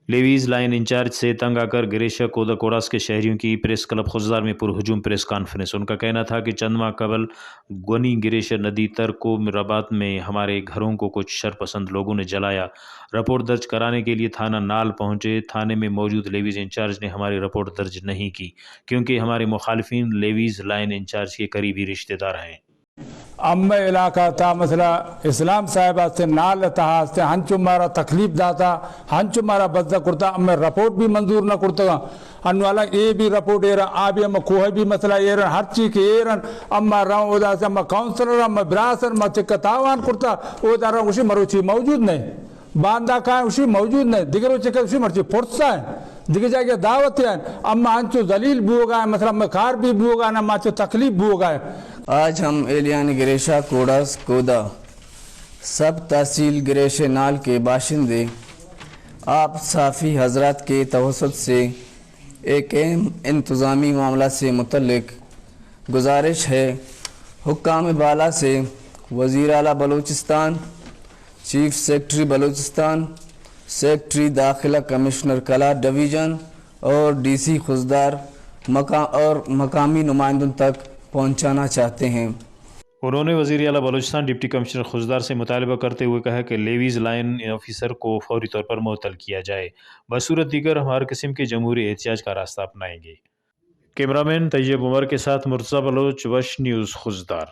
Levies line incharge سے تنگ آ کر گریشہ کودا کوڑاس کے شہریوں کی پریس کلب خضدار میں پرہجوم پریس کانفرنس۔ ان کا کہنا تھا کہ چند ماہ قبل گونی گریشہ ندی ترکو رباط میں ہمارے گھروں کو کچھ شرپسند لوگوں نے جلایا۔ رپورٹ درج کرانے کے لیے تھانہ نال پہنچے۔ تھانے میں موجود لیویز انچارج نے ہماری رپورٹ درج نہیں کی کیونکہ ہمارے مخالفین لیویز لائن انچارج کے قریبی رشتہ دار ہیں۔ ام علاقہ تا مثلا اسلام صاحب سے نال تھا سے ہنچو مارا تکلیف داتا ہنچو مارا بدہ کرتا ام رپورٹ بھی منظور نہ کرتا ان والا اے بھی رپورٹ ایرا آ بھی ام کوہ بھی مسئلہ ایرن ہر چیز کے ایرن اما راؤں ادا سے اما کاؤنسلر اما براسر اما چکا تاوان کرتا او دارا اسی مروچی موجود نہیں باندھا کھائیں اسی موجود نہیں دیگر چکا اسی مرچی پرسا ہے دیگر جائے کہ دعوت ہیں اما ہنچو ذلیل بھی ہوگا ہے مثلا اما کار بھی ہوگا ہے اما چو تکلیف بھی ہوگا ہے۔ آج ہم ایلیان گریشہ کوڑاس کودا سب تحصیل گریشہ نال کے باشندے آپ صحافی حضرات کے توسط سے ایک اہم انتظامی معاملہ سے متعلق گزارش ہے۔ حکام بالا سے وزیر اعلیٰ Balochistan, chief secretary Balochistan, secretary داخلہ کمشنر کلا ڈویژن اور ڈی سی خضدار اور مقامی نمائندوں تک پہنچانا چاہتے ہیں۔ انہوں نے وزیر اعلیٰ بلوچستان ڈپٹی کمشنر خضدار سے مطالبہ کرتے ہوئے کہا کہ لیویز لائن آفیسر کو فوری طور پر معطل کیا جائے، بصورت دیگر ہم ہر قسم کے جمہوری احتجاج کا راستہ اپنائیں گے۔ کیمرامین طیب عمر کے ساتھ مرتضی بلوچ، وش نیوز خضدار۔